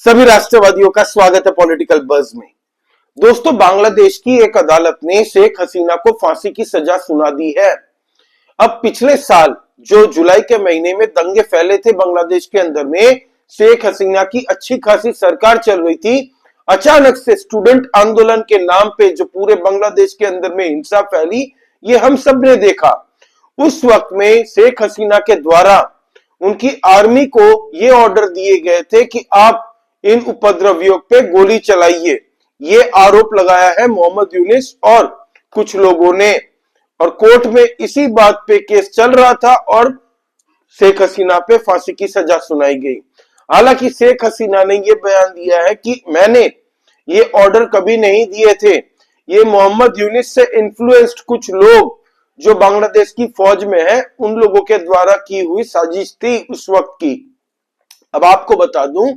सभी राष्ट्रवादियों का स्वागत है पॉलिटिकल बज़ में। दोस्तों, बांग्लादेश की एक अदालत ने शेख हसीना को फांसी की सजा सुना दी है। अब पिछले साल जो जुलाई के महीने में दंगे फैले थे बांग्लादेश के अंदर में, शेख हसीना की अच्छी खासी सरकार चल रही थी। अचानक से स्टूडेंट आंदोलन के नाम पे जो पूरे बांग्लादेश के अंदर में हिंसा फैली, ये हम सब ने देखा। उस वक्त में शेख हसीना के द्वारा उनकी आर्मी को ये ऑर्डर दिए गए थे कि आप इन उपद्रवियों पे गोली चलाइए। ये आरोप लगाया है मोहम्मद यूनिस और कुछ लोगों ने, और कोर्ट में इसी बात पे केस चल रहा था और शेख हसीना पे फांसी की सजा सुनाई गई। हालांकि शेख हसीना ने यह बयान दिया है कि मैंने ये ऑर्डर कभी नहीं दिए थे, ये मोहम्मद यूनिस से इन्फ्लुएंस्ड कुछ लोग जो बांग्लादेश की फौज में है उन लोगों के द्वारा की हुई साजिश थी उस वक्त की। अब आपको बता दूं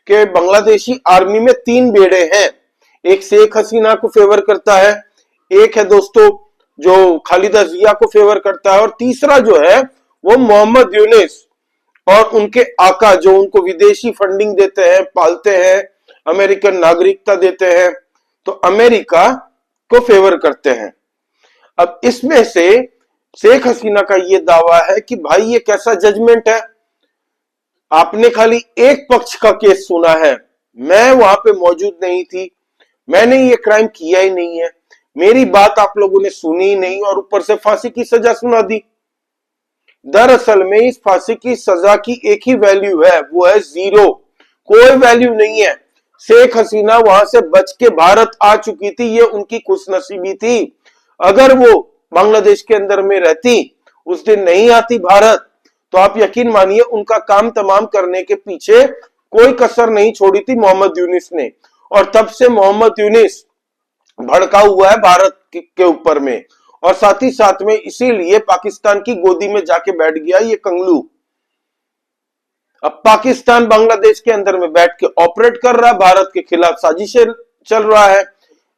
कि बांग्लादेशी आर्मी में 3 बेड़े हैं। एक शेख हसीना को फेवर करता है, एक है दोस्तों जो खालिदा जिया को फेवर करता है, और तीसरा जो है वो मोहम्मद यूनिस और उनके आका जो उनको विदेशी फंडिंग देते हैं, पालते हैं, अमेरिकन नागरिकता देते हैं, तो अमेरिका को फेवर करते हैं। अब इसमें से शेख हसीना का यह दावा है कि भाई ये कैसा जजमेंट है, आपने खाली एक पक्ष का केस सुना है, मैं वहां पे मौजूद नहीं थी, मैंने ये क्राइम किया ही नहीं है, मेरी बात आप लोगों ने सुनी ही नहीं और ऊपर से फांसी की सजा सुना दी। दरअसल में इस फांसी की सजा की एक ही वैल्यू है, वो है 0। कोई वैल्यू नहीं है। शेख हसीना वहां से बच के भारत आ चुकी थी, ये उनकी खुशनसीबी थी। अगर वो बांग्लादेश के अंदर में रहती, उस दिन नहीं आती भारत, तो आप यकीन मानिए उनका काम तमाम करने के पीछे कोई कसर नहीं छोड़ी थी मोहम्मद यूनिस ने। और तब से मोहम्मद यूनिस भड़का हुआ है भारत के ऊपर में, और साथ ही साथ में इसीलिए पाकिस्तान की गोदी में जाके बैठ गया ये कंगलू। अब पाकिस्तान बांग्लादेश के अंदर में बैठ के ऑपरेट कर रहा, भारत के खिलाफ साजिशें चल रहा है।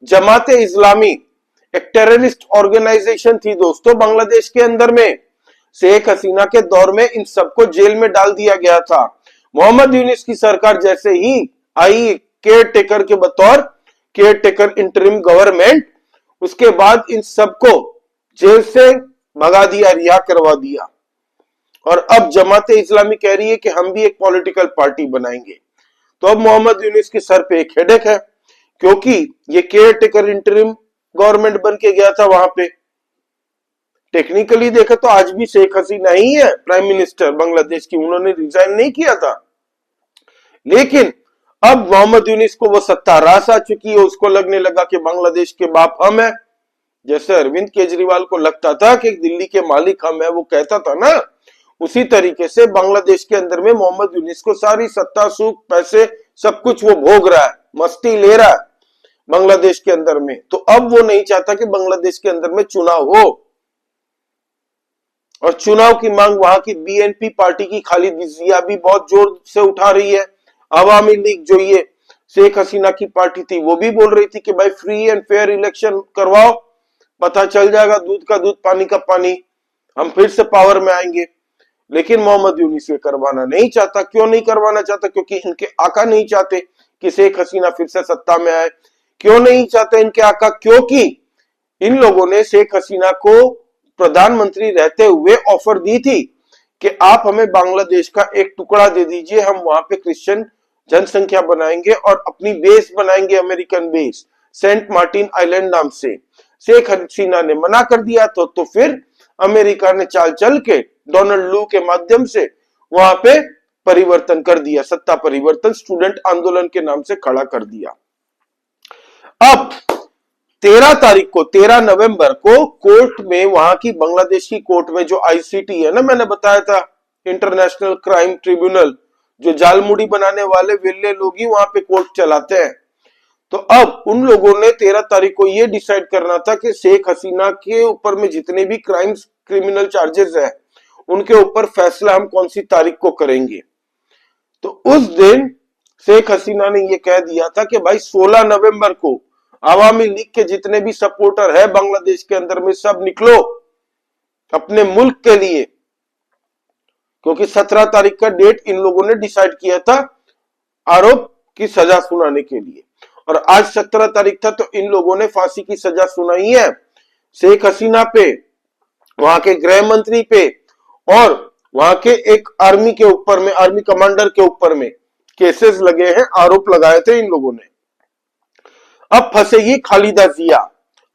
जमाते इस्लामी एक टेररिस्ट ऑर्गेनाइजेशन थी दोस्तों बांग्लादेश के अंदर में। शेख हसीना के दौर में इन सबको जेल में डाल दिया गया था। मोहम्मद यूनिस की सरकार जैसे ही आई केयर टेकर के बतौर केयर टेकर इंटरिम गवर्नमेंट, उसके बाद इन सबको जेल से भगा दिया, रिहा करवा दिया। और अब जमाते इस्लामी कह रही है कि हम भी एक पॉलिटिकल पार्टी बनाएंगे। तो अब मोहम्मद यूनिस के सर पे एक हेडेक है, क्योंकि ये केयर टेकर इंटरिम गवर्नमेंट बन के गया था वहां पे। टेक्निकली देखा तो आज भी शेख हसीना ही है प्राइम मिनिस्टर बांग्लादेश की, उन्होंने रिजाइन नहीं किया था। लेकिन अब मोहम्मद यूनिस को वो सत्ता रास आ चुकी है, उसको लगने लगा कि बांग्लादेश के बाप हम है। जैसे अरविंद केजरीवाल को लगता था कि दिल्ली के मालिक हम है, वो कहता था ना, उसी तरीके से बांग्लादेश के अंदर में मोहम्मद यूनिस को सारी सत्ता, सुख, पैसे सब कुछ वो भोग रहा है, मस्ती ले रहा है बांग्लादेश के अंदर में। तो अब वो नहीं चाहता कि बांग्लादेश के अंदर में चुनाव हो, और चुनाव की मांग वहां की बीएनपी पार्टी की खालिदा जिया भी बहुत जोर से उठा रही है। अवामी लीग जो ये शेख हसीना की पार्टी थी, वो भी बोल रही थी कि भाई फ्री एंड फेयर इलेक्शन करवाओ, पता चल जाएगा दूध का दूध पानी का पानी, हम फिर से पावर में आएंगे। लेकिन मोहम्मद यूनिस ये करवाना नहीं चाहता। क्यों नहीं करवाना चाहता? क्योंकि इनके आका नहीं चाहते कि शेख हसीना फिर से सत्ता में आए। क्यों नहीं चाहते इनके आका? क्योंकि इन लोगों ने शेख हसीना को प्रधानमंत्री रहते हुए ऑफर दी थी कि आप हमें बांग्लादेश का एक टुकड़ा दे दीजिए, हम वहां पे क्रिश्चियन जनसंख्या बनाएंगे और अपनी बेस बनाएंगे, American base, Saint Martin island नाम से। शेख हसीना ने मना कर दिया तो फिर अमेरिका ने चाल चल के डोनाल्ड लू के माध्यम से वहां पे परिवर्तन कर दिया, सत्ता परिवर्तन स्टूडेंट आंदोलन के नाम से खड़ा कर दिया। अब 13 नवंबर को कोर्ट में, वहां की बांग्लादेश की कोर्ट में, जो आईसीटी है ना, मैंने बताया था इंटरनेशनल क्राइम ट्रिब्यूनल, जो जालमुड़ी बनाने वाले विल्ले लोग ही वहां पे कोर्ट चलाते हैं। तो अब उन लोगों ने 13 तारीख को यह डिसाइड करना था कि शेख हसीना के ऊपर में जितने भी क्राइम्स, क्रिमिनल चार्जेस हैं, उनके ऊपर फैसला हम कौन सी तारीख को करेंगे। तो उस दिन शेख हसीना ने यह कह दिया था कि भाई 16 नवंबर को आवामी लीग के जितने भी सपोर्टर है बांग्लादेश के अंदर में, सब निकलो अपने मुल्क के लिए, क्योंकि 17 तारीख का डेट इन लोगों ने डिसाइड किया था आरोप की सजा सुनाने के लिए। और आज 17 तारीख था तो इन लोगों ने फांसी की सजा सुनाई है शेख हसीना पे, वहां के गृह मंत्री पे और वहां के एक आर्मी के ऊपर में, आर्मी कमांडर के ऊपर में केसेस लगे हैं, आरोप लगाए थे इन लोगों ने। अब फंसेगी खालिदा जिया,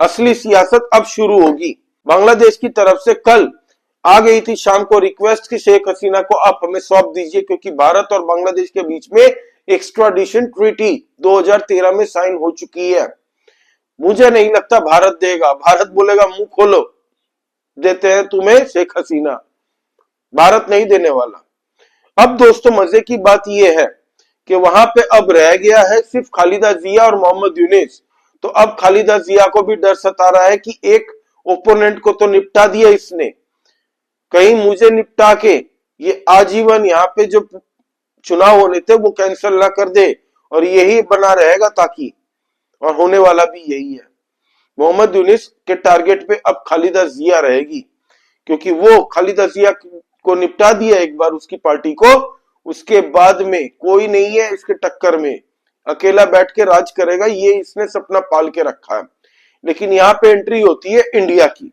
असली सियासत अब शुरू होगी। बांग्लादेश की तरफ से कल आ गई थी शाम को रिक्वेस्ट कि शेख हसीना को आप हमें सौंप दीजिए, क्योंकि भारत और बांग्लादेश के बीच में एक्स्ट्राडिशन ट्रीटी 2013 में साइन हो चुकी है। मुझे नहीं लगता भारत देगा, भारत बोलेगा मुंह खोलो, देते हैं तुम्हें शेख हसीना, भारत नहीं देने वाला। अब दोस्तों मजे की बात यह है कि वहां पे अब रह गया है सिर्फ खालिदा जिया और मोहम्मद यूनिस। तो अब खालिदा जिया को भी डर सता रहा है कि एक ओपोनेंट को तो निपटा दिया इसने, कहीं मुझे निपटा के ये आजीवन यहाँ पे जो चुनाव होने थे वो कैंसिल ना कर दे, और यही बना रहेगा ताकि, और होने वाला भी यही है। मोहम्मद यूनिस के टारगेट पे अब खालिदा जिया रहेगी, क्योंकि वो खालिदा जिया को निपटा दिया एक बार उसकी पार्टी को, उसके बाद में कोई नहीं है इसके टक्कर में, अकेला बैठ के राज करेगा, ये इसने सपना पाल के रखा है। लेकिन यहाँ पे एंट्री होती है इंडिया की।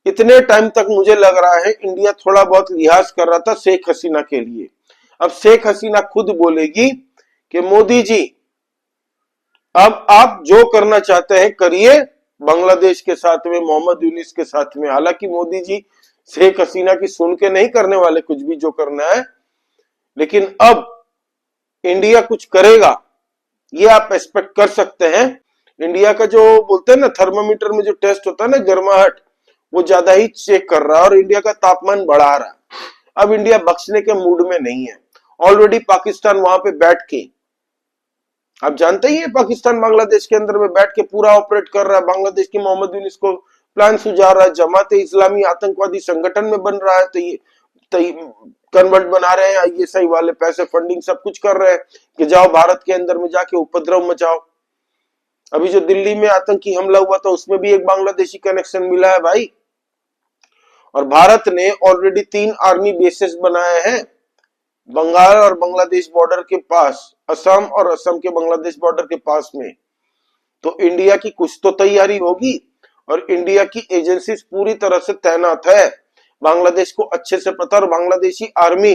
इतने टाइम तक मुझे लग रहा है इंडिया थोड़ा बहुत लिहाज कर रहा था शेख हसीना के लिए। अब शेख हसीना खुद बोलेगी कि मोदी जी अब आप जो करना चाहते हैं करिए बांग्लादेश के साथ में, मोहम्मद यूनिस के साथ में। हालांकि मोदी जी शेख हसीना की सुन के नहीं करने वाले कुछ भी जो करना है, लेकिन अब इंडिया कुछ करेगा ये आप एक्सपेक्ट कर सकते हैं। इंडिया का जो बोलते हैं ना थर्मामीटर में जो टेस्ट होता है ना गर्माहट, वो ज्यादा ही चेक कर रहा है और इंडिया का तापमान बढ़ा रहा है। अब इंडिया बख्शने के मूड में नहीं है। ऑलरेडी पाकिस्तान वहां पे बैठ के, आप जानते ही है पाकिस्तान बांग्लादेश के अंदर में बैठ के पूरा ऑपरेट कर रहा है, बांग्लादेश की मोहम्मद यूनिस को प्लान सुझा रहा है, जमाते इस्लामी आतंकवादी संगठन में बन रहा है, तो ये कन्वर्ट बना रहे हैं आईएसआई वाले, पैसे फंडिंग सब कुछ कर रहे हैं कि जाओ भारत के अंदर में जाके उपद्रव मचाओ। अभी जो दिल्ली में आतंकी हमला हुआ था उसमें भी एक बांग्लादेशी कनेक्शन मिला है भाई। और भारत ने ऑलरेडी 3 आर्मी बेसेस बनाए हैं बंगाल और बांग्लादेश बॉर्डर के पास, असम और असम के बांग्लादेश बॉर्डर के पास में। तो इंडिया की कुछ तो तैयारी होगी और इंडिया की एजेंसीज पूरी तरह से तैनात है। बांग्लादेश को अच्छे से पता, और बांग्लादेशी आर्मी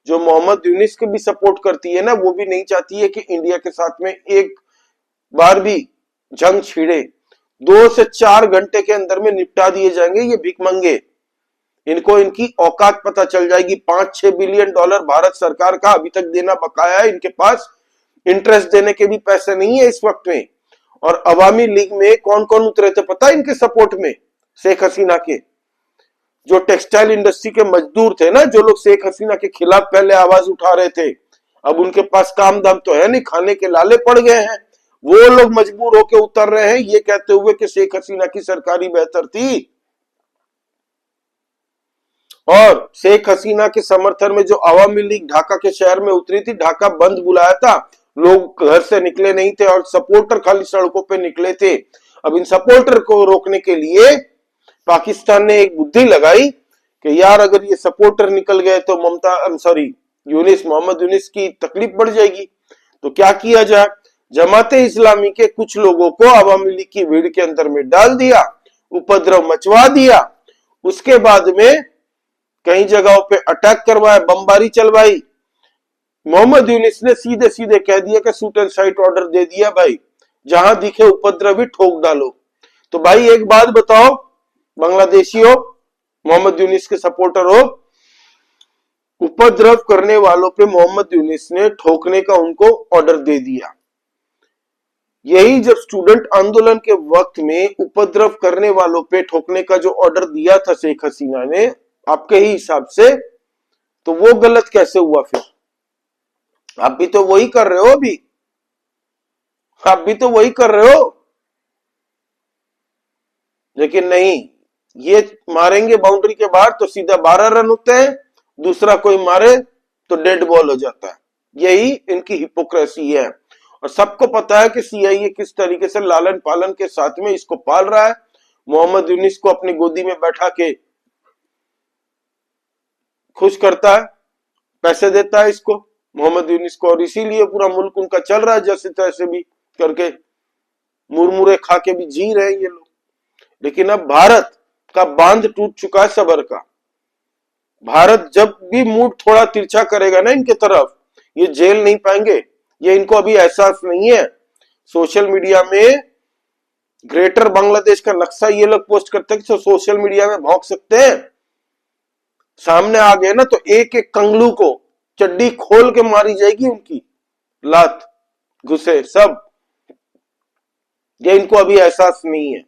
जो मोहम्मद यूनिस के भी सपोर्ट करती है ना, वो भी नहीं चाहती है कि इंडिया के साथ में एक बार भी जंग छिड़े। 2 से 4 घंटे के अंदर में निपटा दिए जाएंगे ये भिखमंगे। इनको इनकी औकात पता चल जाएगी। 5-6 बिलियन डॉलर भारत सरकार का अभी तक देना बकाया है, इनके पास इंटरेस्ट देने के भी पैसे नहीं है इस वक्त में। और अवामी लीग में कौन कौन उतरे थे पता है इनके सपोर्ट में? शेख हसीना के जो टेक्सटाइल इंडस्ट्री के मजदूर थे ना, जो लोग शेख हसीना के खिलाफ पहले आवाज उठा रहे थे, अब उनके पास काम दाम तो है नहीं, खाने के लाले पड़ गए हैं, वो लोग मजबूर होकर उतर रहे हैं ये कहते हुए कि शेख हसीना की सरकारी बेहतर थी। और शेख हसीना के समर्थन में जो अवामी लीग ढाका के शहर में उतरी थी, ढाका बंद बुलाया था, लोग घर से निकले नहीं थे और सपोर्टर खाली सड़कों पे निकले थे। अब इन सपोर्टर को रोकने के लिए पाकिस्तान ने एक बुद्धि लगाई कि यार अगर ये सपोर्टर निकल गए तो यूनिस, मोहम्मद यूनिस की तकलीफ बढ़ जाएगी। तो क्या किया जाए, जमाते इस्लामी के कुछ लोगों को अवामी लीग की भीड़ के अंदर में डाल दिया, उपद्रव मचवा दिया, उसके बाद में कई जगहों पे अटैक करवाया, बमबारी चलवाई। मोहम्मद यूनिस ने सीधे सीधे कह दिया कि शूट एंड साइट ऑर्डर दे दिया भाई, जहां दिखे उपद्रवी ठोक डालो। तो भाई एक बात बताओ, बांग्लादेशी हो, मोहम्मद यूनिस के सपोर्टर हो, उपद्रव करने वालों पे मोहम्मद यूनिस ने ठोकने का उनको ऑर्डर दे दिया। यही जब स्टूडेंट आंदोलन के वक्त में उपद्रव करने वालों पे ठोकने का जो ऑर्डर दिया था शेख हसीना ने, आपके ही हिसाब से, तो वो गलत कैसे हुआ फिर? आप भी तो वही कर रहे हो, अभी आप भी तो वही कर रहे हो। लेकिन नहीं, ये मारेंगे बाउंड्री के बाहर तो सीधा 12 रन होते हैं, दूसरा कोई मारे तो डेड बॉल हो जाता है। यही इनकी हिपोक्रेसी है। और सबको पता है कि सीआईए किस तरीके से लालन पालन के साथ में इसको पाल रहा है। मोहम्मद यूनिस को अपनी गोदी में बैठा के खुश करता है, पैसे देता है इसको, मोहम्मद यूनिस को, और इसीलिए पूरा मुल्क उनका चल रहा है जैसे तैसे भी करके, मुरमुरे खा के भी जी रहे हैं ये लोग। लेकिन अब भारत का बांध टूट चुका है सबर का। भारत जब भी मूड थोड़ा तिरछा करेगा ना इनके तरफ, ये झेल नहीं पाएंगे। ये इनको अभी एहसास नहीं है। सोशल मीडिया में ग्रेटर बांग्लादेश का नक्शा ये लोग पोस्ट करते हैं कि सोशल मीडिया में भौंक सकते हैं। सामने आ गए ना तो एक एक कंगलू को चड्डी खोल के मारी जाएगी, उनकी लात घुसे सब। ये इनको अभी एहसास नहीं है।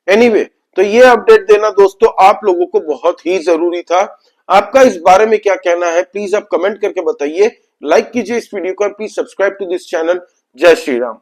एनीवे, तो ये अपडेट देना दोस्तों आप लोगों को बहुत ही जरूरी था। आपका इस बारे में क्या कहना है प्लीज आप कमेंट करके बताइए। लाइक कीजिए इस वीडियो को, please subscribe to this channel. जय श्री राम।